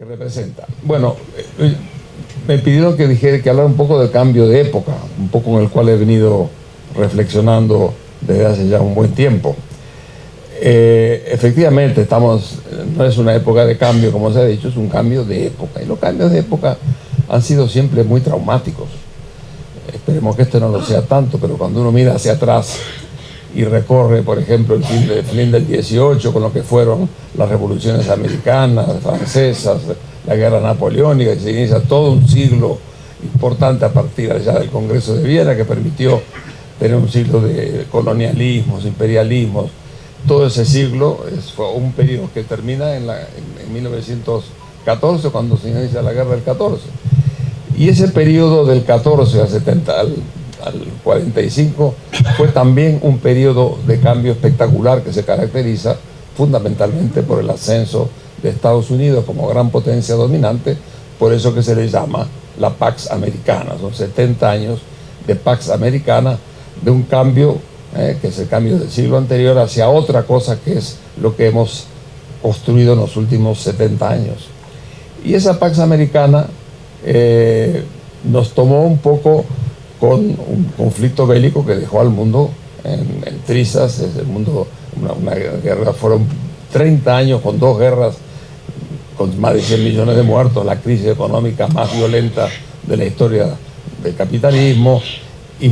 que representa. Bueno, me pidieron que dijera que hablara un poco del cambio de época, un poco en el cual he venido reflexionando desde hace ya un buen tiempo. Efectivamente, no es una época de cambio, como se ha dicho, es un cambio de época. Y los cambios de época han sido siempre muy traumáticos. Esperemos que este no lo sea tanto, pero cuando uno mira hacia atrás y recorre, por ejemplo, el fin del 18, con lo que fueron las revoluciones americanas, francesas, la guerra napoleónica, y se inicia todo un siglo importante a partir allá del Congreso de Viena, que permitió tener un siglo de colonialismos, imperialismos. Todo ese siglo fue un periodo que termina en 1914, cuando se inicia la guerra del 14. Y ese periodo del 14 al 45 fue también un periodo de cambio espectacular que se caracteriza fundamentalmente por el ascenso de Estados Unidos como gran potencia dominante, por eso que se le llama la Pax Americana. Son 70 años de Pax Americana, de un cambio que es el cambio del siglo anterior hacia otra cosa que es lo que hemos construido en los últimos 70 años. Y esa Pax Americana nos tomó un poco con un conflicto bélico que dejó al mundo en trizas. Es el mundo, una guerra, fueron 30 años con dos guerras, con más de 100 millones de muertos, la crisis económica más violenta de la historia del capitalismo, y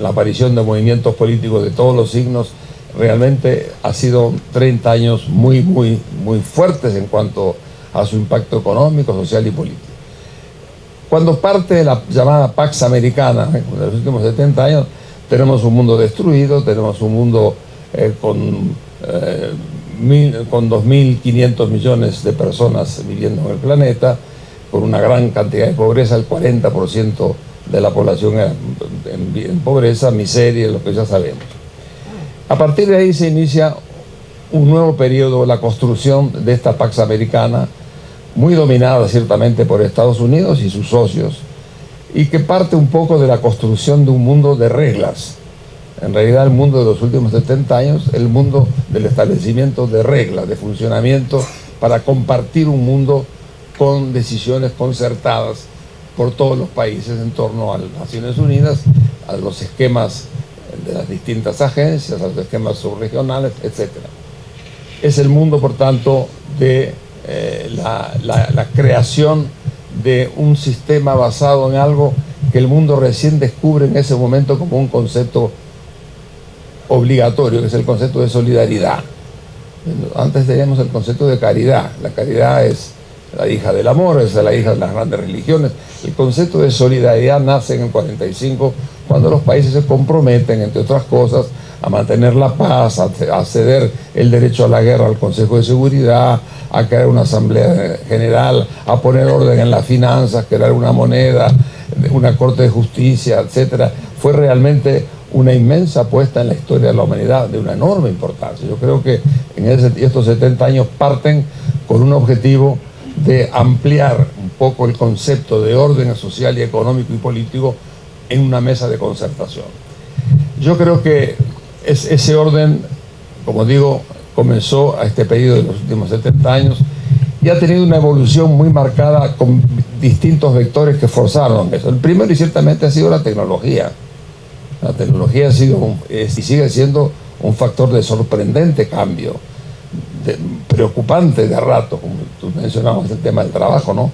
la aparición de movimientos políticos de todos los signos. Realmente ha sido 30 años muy fuertes en cuanto a su impacto económico, social y político. Cuando parte de la llamada Pax Americana, en los últimos 70 años, tenemos un mundo destruido, tenemos un mundo con 2.500 millones de personas viviendo en el planeta, con una gran cantidad de pobreza, el 40% de la población en pobreza, miseria, lo que ya sabemos. A partir de ahí se inicia un nuevo periodo, la construcción de esta Pax Americana, muy dominada ciertamente por Estados Unidos y sus socios, y que parte un poco de la construcción de un mundo de reglas. En realidad el mundo de los últimos 70 años, el mundo del establecimiento de reglas, de funcionamiento, para compartir un mundo con decisiones concertadas por todos los países en torno a las Naciones Unidas, a los esquemas de las distintas agencias, a los esquemas subregionales, etc. Es el mundo, por tanto, de la creación de un sistema basado en algo que el mundo recién descubre en ese momento como un concepto obligatorio, que es el concepto de solidaridad. Antes teníamos el concepto de caridad. La caridad es la hija del amor, es la hija de las grandes religiones. El concepto de solidaridad nace en el 45, cuando los países se comprometen, entre otras cosas, a mantener la paz, a ceder el derecho a la guerra al Consejo de Seguridad, a crear una asamblea general, a poner orden en las finanzas, crear una moneda, una corte de justicia, etc. Fue realmente una inmensa apuesta en la historia de la humanidad, de una enorme importancia. Yo creo que estos 70 años parten con un objetivo de ampliar un poco el concepto de orden social y económico y político en una mesa de concertación. Yo creo que ese orden, como digo, comenzó a este periodo de los últimos 70 años y ha tenido una evolución muy marcada con distintos vectores que forzaron eso. El primero, y ciertamente, ha sido la tecnología. La tecnología ha sido y sigue siendo un factor de sorprendente cambio, preocupante de rato, como tú mencionabas el tema del trabajo, ¿no?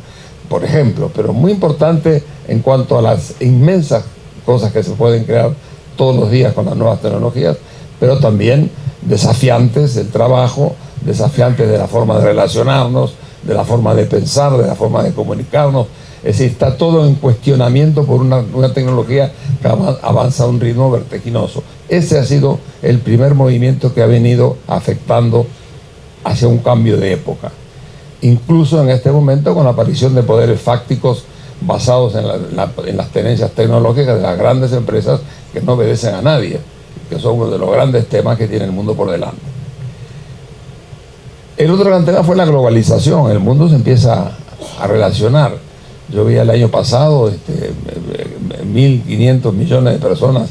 Por ejemplo, pero muy importante en cuanto a las inmensas cosas que se pueden crear todos los días con las nuevas tecnologías, pero también desafiantes del trabajo, desafiantes de la forma de relacionarnos, de la forma de pensar, de la forma de comunicarnos. Es decir, está todo en cuestionamiento por una tecnología que avanza a un ritmo vertiginoso. Ese ha sido el primer movimiento que ha venido afectando hacia un cambio de época. Incluso en este momento, con la aparición de poderes fácticos basados en las tenencias tecnológicas de las grandes empresas que no obedecen a nadie, que son uno de los grandes temas que tiene el mundo por delante. El otro gran tema fue la globalización. El mundo se empieza a relacionar. Yo vi el año pasado 1.500 millones de personas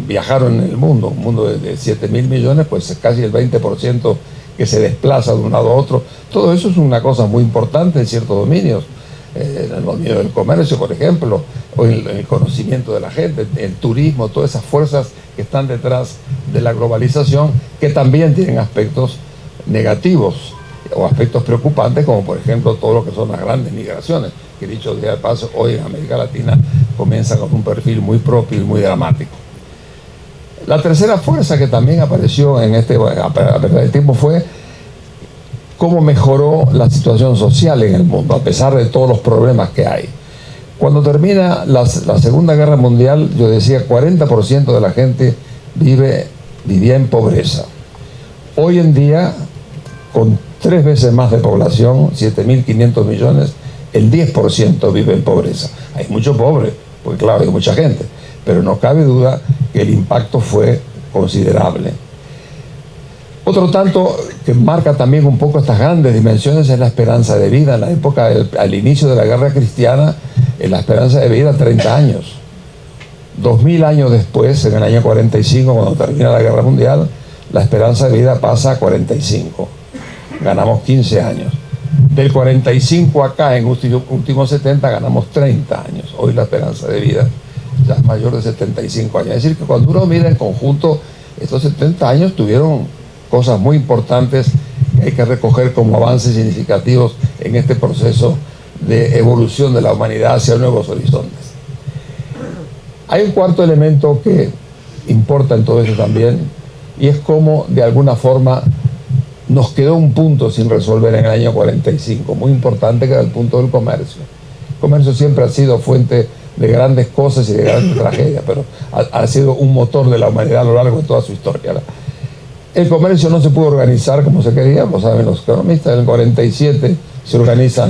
viajaron en el mundo, un mundo de 7.000 millones, pues casi el 20% que se desplaza de un lado a otro. Todo eso es una cosa muy importante en ciertos dominios. En el dominio del comercio, por ejemplo, o en el conocimiento de la gente, el turismo, todas esas fuerzas que están detrás de la globalización, que también tienen aspectos negativos o aspectos preocupantes, como por ejemplo todo lo que son las grandes migraciones, que dicho sea de paso, hoy en América Latina comienza con un perfil muy propio y muy dramático. La tercera fuerza que también apareció en a través del tiempo fue cómo mejoró la situación social en el mundo, a pesar de todos los problemas que hay. Cuando termina la Segunda Guerra Mundial, yo decía 40% de la gente vivía en pobreza. Hoy en día, con 3 veces más de población, 7.500 millones, el 10% vive en pobreza. Hay mucho pobre, porque claro, hay mucha gente, pero no cabe duda que el impacto fue considerable. Otro tanto que marca también un poco estas grandes dimensiones es la esperanza de vida. En la época, al inicio de la guerra cristiana, la esperanza de vida 30 años. 2000 años después, en el año 45, cuando termina la guerra mundial, la esperanza de vida pasa a 45. Ganamos 15 años. Del 45 acá, en últimos 70, ganamos 30 años. Hoy la esperanza de vida ya es mayor de 75 años. Es decir, que cuando uno mira en conjunto, estos 70 años tuvieron cosas muy importantes que hay que recoger como avances significativos en este proceso de evolución de la humanidad hacia nuevos horizontes. Hay un cuarto elemento que importa en todo eso también, y es cómo de alguna forma nos quedó un punto sin resolver en el año 45, muy importante, que era el punto del comercio. El comercio siempre ha sido fuente de grandes cosas y de grandes tragedias, pero ha sido un motor de la humanidad a lo largo de toda su historia. El comercio no se pudo organizar como se quería, lo saben los economistas. En el 47 se organiza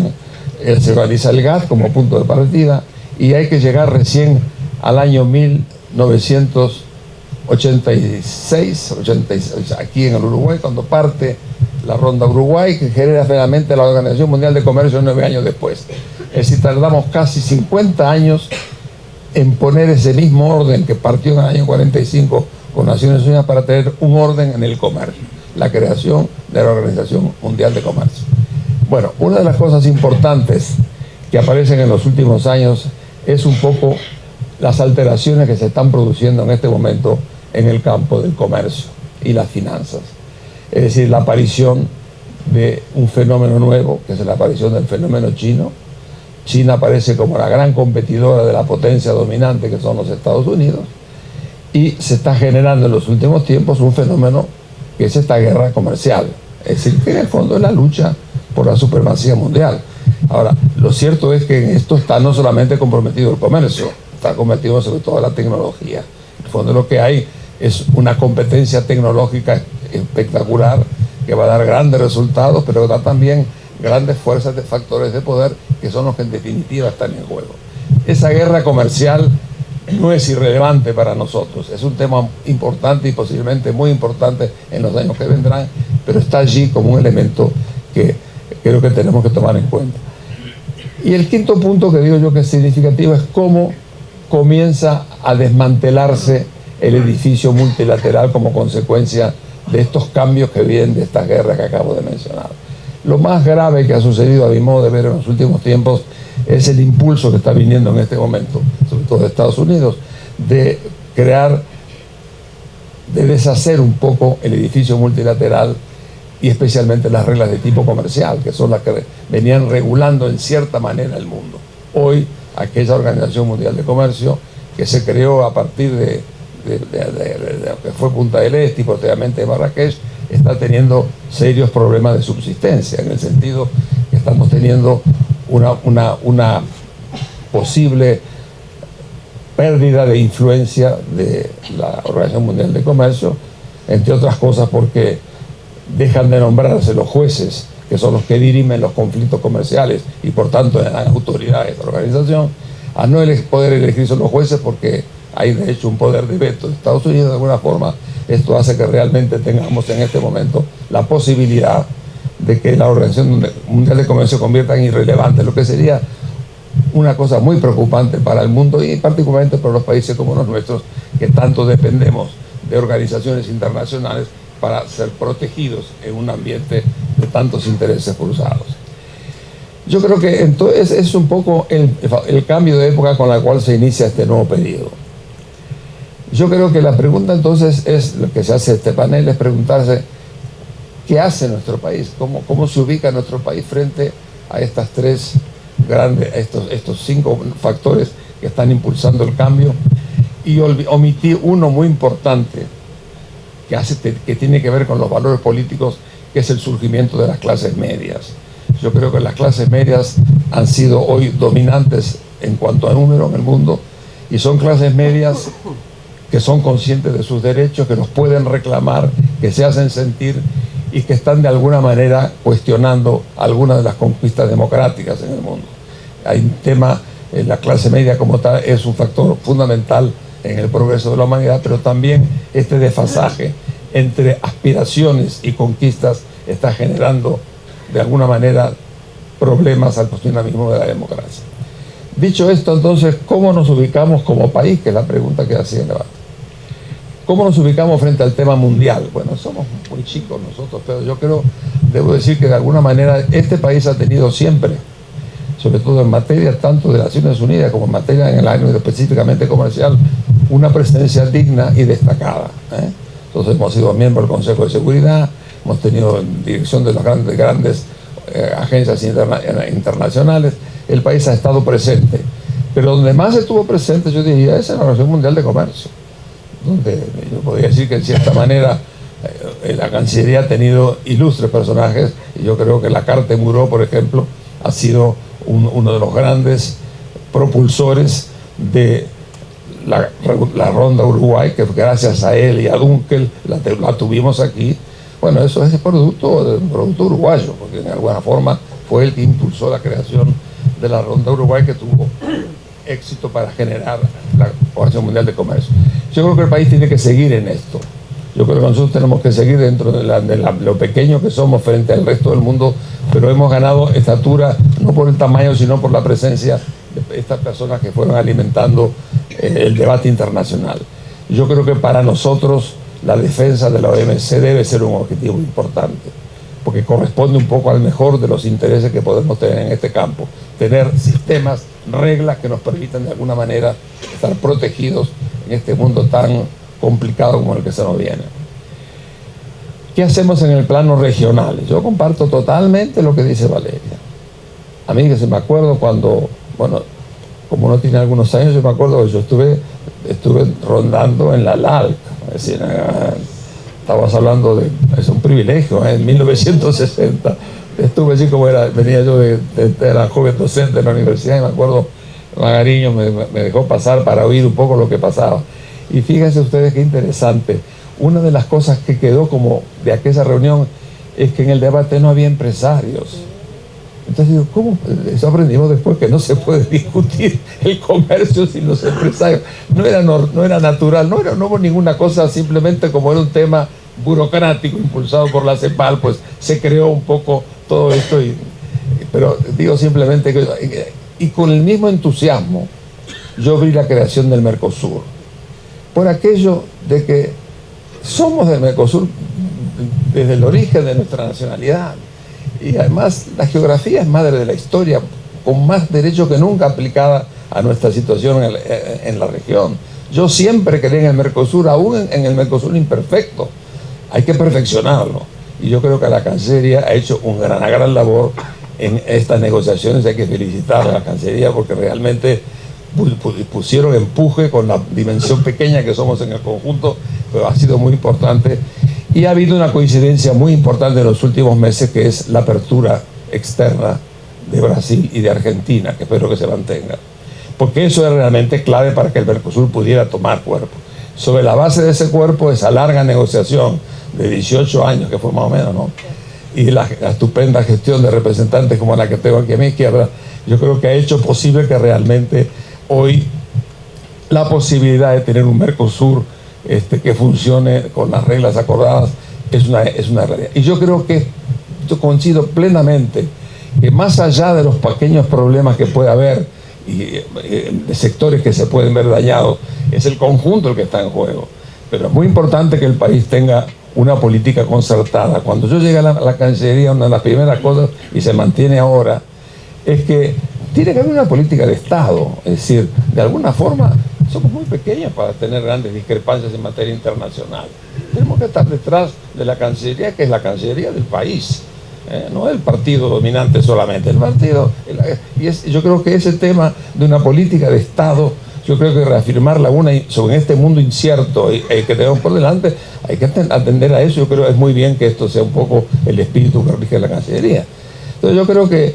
el GATT como punto de partida, y hay que llegar recién al año 1986, aquí en el Uruguay, cuando parte la Ronda Uruguay, que genera finalmente la Organización Mundial de Comercio 9 años después. Es decir, tardamos casi 50 años en poner ese mismo orden que partió en el año 45 con Naciones Unidas para tener un orden en el comercio, la creación de la Organización Mundial de Comercio. Bueno, una de las cosas importantes que aparecen en los últimos años es un poco las alteraciones que se están produciendo en este momento en el campo del comercio y las finanzas. Es decir, la aparición de un fenómeno nuevo, que es la aparición del fenómeno chino. China aparece como la gran competidora de la potencia dominante que son los Estados Unidos, y se está generando en los últimos tiempos un fenómeno que es esta guerra comercial. Es decir, que en el fondo es la lucha por la supremacía mundial. Ahora, lo cierto es que en esto está no solamente comprometido el comercio, está comprometido sobre todo la tecnología. En el fondo lo que hay es una competencia tecnológica espectacular que va a dar grandes resultados, pero da también grandes fuerzas de factores de poder que son los que en definitiva están en juego. Esa guerra comercial no es irrelevante para nosotros, es un tema importante y posiblemente muy importante en los años que vendrán, pero está allí como un elemento que creo que tenemos que tomar en cuenta. Y el quinto punto que digo yo que es significativo es cómo comienza a desmantelarse el edificio multilateral como consecuencia de estos cambios que vienen de estas guerras que acabo de mencionar. Lo más grave que ha sucedido, a mi modo de ver, en los últimos tiempos es el impulso que está viniendo en este momento, sobre todo de Estados Unidos, de deshacer un poco el edificio multilateral y especialmente las reglas de tipo comercial, que son las que venían regulando en cierta manera el mundo. Hoy, aquella Organización Mundial de Comercio, que se creó a partir de lo que fue Punta del Este y posteriormente Marrakech, está teniendo serios problemas de subsistencia, en el sentido que estamos teniendo una posible pérdida de influencia de la Organización Mundial de Comercio, entre otras cosas porque dejan de nombrarse los jueces, que son los que dirimen los conflictos comerciales y por tanto eran autoridades de la organización, a no poder elegirse los jueces porque hay de hecho un poder de veto de Estados Unidos. De alguna forma esto hace que realmente tengamos en este momento la posibilidad de que la Organización Mundial de Comercio se convierta en irrelevante, lo que sería una cosa muy preocupante para el mundo y particularmente para los países como los nuestros, que tanto dependemos de organizaciones internacionales para ser protegidos en un ambiente de tantos intereses cruzados. Yo creo que entonces es un poco el cambio de época con la cual se inicia este nuevo periodo. Yo creo que la pregunta entonces es, lo que se hace este panel es preguntarse qué hace nuestro país, cómo se ubica nuestro país frente a estas tres grandes, estos 5 factores que están impulsando el cambio, y omití uno muy importante que tiene que ver con los valores políticos, que es el surgimiento de las clases medias. Yo creo que las clases medias han sido hoy dominantes en cuanto a número en el mundo, y son clases medias que son conscientes de sus derechos, que los pueden reclamar, que se hacen sentir y que están de alguna manera cuestionando algunas de las conquistas democráticas en el mundo. Hay un tema, la clase media como tal es un factor fundamental en el progreso de la humanidad, pero también este desfasaje entre aspiraciones y conquistas está generando de alguna manera problemas al funcionamiento de la democracia. Dicho esto, entonces, ¿cómo nos ubicamos como país? Que es la pregunta que hacía el debate. ¿Cómo nos ubicamos frente al tema mundial? Bueno, somos muy chicos nosotros, pero yo creo, debo decir que de alguna manera este país ha tenido siempre, sobre todo en materia tanto de las Naciones Unidas como en materia en el ámbito específicamente comercial, una presencia digna y destacada. Entonces hemos sido miembros del Consejo de Seguridad, hemos tenido en dirección de las grandes agencias internacionales, el país ha estado presente. Pero donde más estuvo presente, yo diría, es en la Organización Mundial de Comercio, donde yo podría decir que en cierta manera la Cancillería ha tenido ilustres personajes, y yo creo que la Carta Muró, por ejemplo, ha sido uno de los grandes propulsores de la Ronda Uruguay, que gracias a él y a Dunkel la tuvimos aquí. Bueno, eso es producto uruguayo, porque en alguna forma fue el que impulsó la creación de la Ronda Uruguay, que tuvo éxito para generar la Organización Mundial de Comercio. Yo creo que el país tiene que seguir en esto. Yo creo que nosotros tenemos que seguir dentro de lo pequeño que somos frente al resto del mundo, pero hemos ganado estatura no por el tamaño, sino por la presencia de estas personas que fueron alimentando el debate internacional. Yo creo que para nosotros la defensa de la OMC debe ser un objetivo importante, porque corresponde un poco al mejor de los intereses que podemos tener en este campo. Tener sistemas, reglas que nos permitan de alguna manera estar protegidos en este mundo tan complicado como el que se nos viene. ¿Qué hacemos en el plano regional? Yo comparto totalmente lo que dice Valeria. A mí que se me acuerdo cuando, bueno, como uno tiene algunos años, yo me acuerdo que yo estuve rondando en la LALC, es decir, estábamos hablando de, es un privilegio, en 1960, estuve así como venía yo era joven docente en la universidad, y me acuerdo, Magariño me dejó pasar para oír un poco lo que pasaba. Y fíjense ustedes qué interesante, una de las cosas que quedó como de aquella reunión es que en el debate no había empresarios. Entonces digo, ¿cómo? Eso aprendimos después, que no se puede discutir el comercio sin los empresarios. No era natural, no hubo ninguna cosa, simplemente como era un tema burocrático impulsado por la CEPAL, pues se creó un poco todo esto. Pero digo simplemente que, y con el mismo entusiasmo, yo vi la creación del Mercosur, por aquello de que somos del Mercosur desde el origen de nuestra nacionalidad. Y además la geografía es madre de la historia, con más derecho que nunca aplicada a nuestra situación en la región. Yo siempre creí en el Mercosur, aún en el Mercosur imperfecto. Hay que perfeccionarlo. Y yo creo que la Cancillería ha hecho una gran labor en estas negociaciones. Hay que felicitar a la Cancillería porque realmente pusieron empuje con la dimensión pequeña que somos en el conjunto, pero ha sido muy importante. Y ha habido una coincidencia muy importante en los últimos meses, que es la apertura externa de Brasil y de Argentina, que espero que se mantenga. Porque eso es realmente clave para que el Mercosur pudiera tomar cuerpo. Sobre la base de ese cuerpo, esa larga negociación de 18 años, que fue más o menos, ¿no? Y la estupenda gestión de representantes como la que tengo aquí a mi izquierda, yo creo que ha hecho posible que realmente hoy la posibilidad de tener un Mercosur que funcione con las reglas acordadas es una realidad. Y yo creo que, yo coincido plenamente, que más allá de los pequeños problemas que puede haber y de sectores que se pueden ver dañados, es el conjunto el que está en juego. Pero es muy importante que el país tenga una política concertada. Cuando yo llegué a la Cancillería, una de las primeras cosas, y se mantiene ahora, es que tiene que haber una política de Estado. Es decir, de alguna forma, somos muy pequeños para tener grandes discrepancias en materia internacional. Tenemos que estar detrás de la Cancillería, que es la Cancillería del país, no el partido dominante solamente. El partido, yo creo que ese tema de una política de Estado, yo creo que reafirmarla sobre este mundo incierto que tenemos por delante, hay que atender a eso. Yo creo que es muy bien que esto sea un poco el espíritu que rige la Cancillería. Entonces yo creo que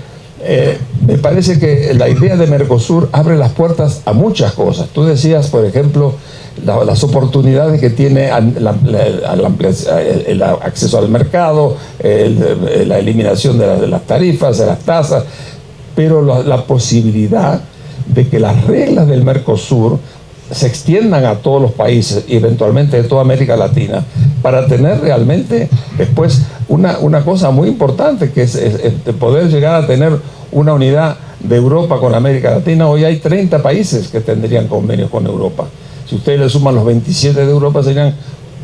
me parece que la idea de Mercosur abre las puertas a muchas cosas. Tú decías, por ejemplo, las oportunidades que tiene el acceso al mercado, la eliminación de las tarifas, de las tasas, pero la posibilidad de que las reglas del Mercosur se extiendan a todos los países y eventualmente de toda América Latina, para tener realmente después una cosa muy importante, que es poder llegar a tener una unidad de Europa con América Latina. Hoy hay 30 países que tendrían convenios con Europa. Si ustedes le suman los 27 de Europa, serían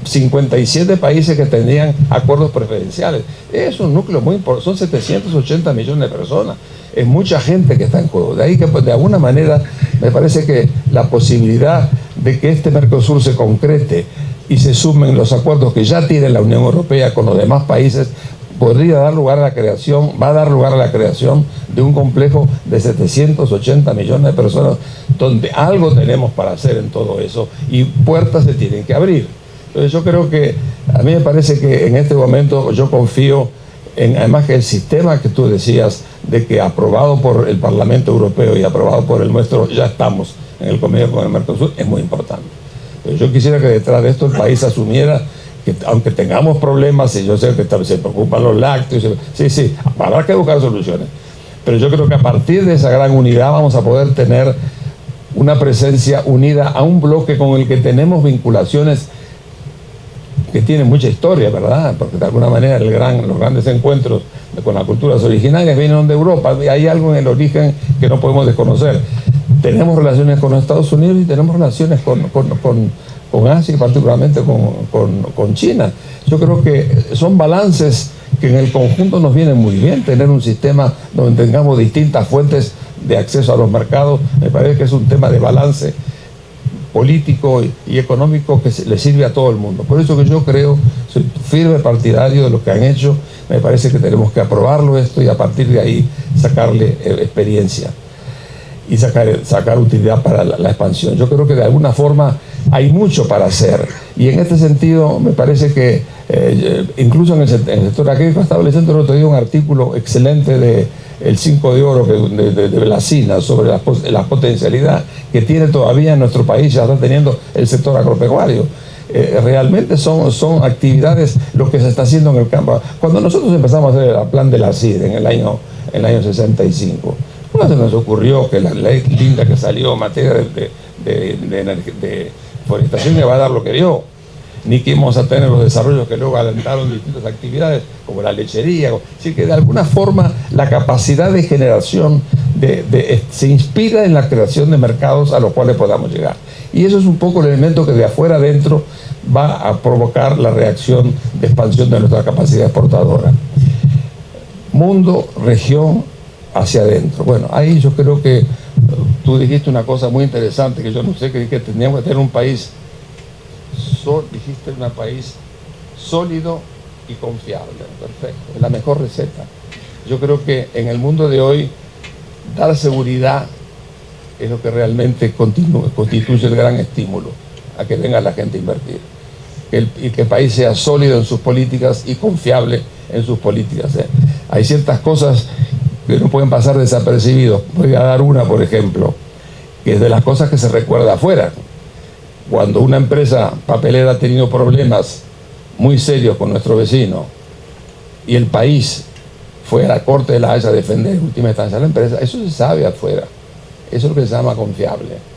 57 países que tendrían acuerdos preferenciales. Es un núcleo muy importante, son 780 millones de personas. Es mucha gente que está en juego. De ahí que, de alguna manera, me parece que la posibilidad de que este Mercosur se concrete y se sumen los acuerdos que ya tiene la Unión Europea con los demás países, podría dar lugar a la creación, va a dar lugar a la creación de un complejo de 780 millones de personas, donde algo tenemos para hacer en todo eso, y puertas se tienen que abrir. Entonces yo creo que, a mí me parece que en este momento yo confío en, además, que el sistema que tú decías, de que aprobado por el Parlamento Europeo y aprobado por el nuestro, ya estamos en el convenio con el Mercosur, es muy importante. Pero yo quisiera que detrás de esto el país asumiera que, aunque tengamos problemas, y yo sé que se preocupan los lácteos, sí, habrá que buscar soluciones, pero yo creo que a partir de esa gran unidad vamos a poder tener una presencia unida a un bloque con el que tenemos vinculaciones que tienen mucha historia, ¿verdad? Porque de alguna manera los grandes encuentros con las culturas originarias vienen de Europa. Hay algo en el origen que no podemos desconocer. Tenemos relaciones con los Estados Unidos y tenemos relaciones con Asia y particularmente con China. Yo creo que son balances que en el conjunto nos vienen muy bien. Tener un sistema donde tengamos distintas fuentes de acceso a los mercados, me parece que es un tema de balance político y económico que le sirve a todo el mundo. Por eso que yo creo, soy firme partidario de lo que han hecho. Me parece que tenemos que aprobarlo esto y a partir de ahí sacarle experiencia y sacar utilidad para la expansión. Yo creo que de alguna forma hay mucho para hacer, y en este sentido me parece que incluso en el sector agrícola, estaba leyendo el otro día un artículo excelente de el 5 de oro de Blasina sobre la potencialidad que tiene todavía en nuestro país, ya está teniendo el sector agropecuario. Realmente son actividades lo que se está haciendo en el campo. Cuando nosotros empezamos a hacer el plan de la CID en el año 65, no se nos ocurrió que la ley linda que salió en materia de forestación le va a dar lo que dio, ni que íbamos a tener los desarrollos que luego alentaron distintas actividades, como la lechería. Así que de alguna forma la capacidad de generación se inspira en la creación de mercados a los cuales podamos llegar. Y eso es un poco el elemento que de afuera adentro va a provocar la reacción de expansión de nuestra capacidad exportadora. Mundo, región, hacia adentro. Bueno, ahí yo creo que tú dijiste una cosa muy interesante, que yo no sé, que teníamos que tener un país, dijiste un país sólido y confiable. Perfecto, es la mejor receta. Yo creo que en el mundo de hoy, dar seguridad es lo que realmente constituye el gran estímulo a que venga la gente a invertir. Y que el país sea sólido en sus políticas y confiable en sus políticas. Hay ciertas cosas que no pueden pasar desapercibidos. Voy a dar una, por ejemplo, que es de las cosas que se recuerda afuera. Cuando una empresa papelera ha tenido problemas muy serios con nuestro vecino y el país fue a la Corte de la Haya a defender en última instancia a la empresa, eso se sabe afuera. Eso es lo que se llama confiable.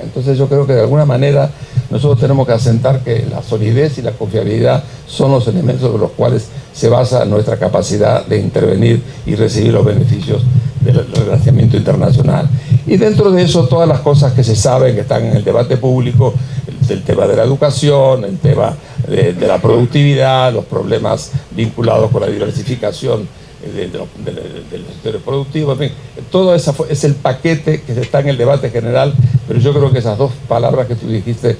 Entonces yo creo que de alguna manera nosotros tenemos que asentar que la solidez y la confiabilidad son los elementos sobre los cuales se basa nuestra capacidad de intervenir y recibir los beneficios del relacionamiento internacional. Y dentro de eso todas las cosas que se saben, que están en el debate público, el tema de la educación, el tema de la productividad, los problemas vinculados con la diversificación de los sectores productivos, en fin, todo eso es el paquete que está en el debate general, pero yo creo que esas dos palabras que tú dijiste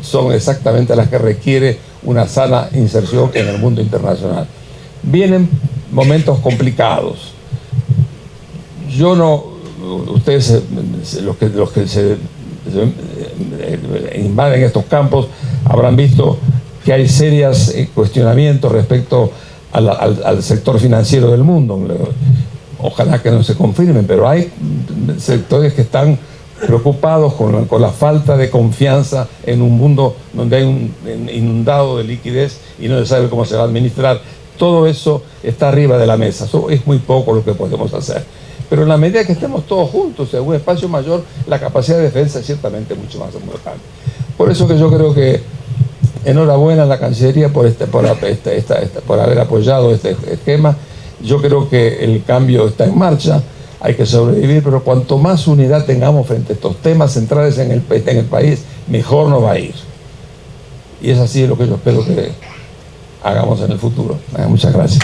son exactamente las que requiere una sana inserción en el mundo internacional. Vienen momentos complicados. Yo no, ustedes, los que se invaden estos campos, habrán visto que hay serios cuestionamientos respecto al sector financiero del mundo. Ojalá que no se confirmen, pero hay sectores que están preocupados con la falta de confianza en un mundo donde hay un inundado de liquidez y no se sabe cómo se va a administrar. Todo eso está arriba de la mesa. Eso es muy poco lo que podemos hacer. Pero en la medida que estemos todos juntos en un espacio mayor, la capacidad de defensa es ciertamente mucho más importante. Por eso que yo creo que enhorabuena a la Cancillería por haber apoyado este esquema. Yo creo que el cambio está en marcha, hay que sobrevivir, pero cuanto más unidad tengamos frente a estos temas centrales en el país, mejor nos va a ir. Y es así lo que yo espero que hagamos en el futuro. Muchas gracias.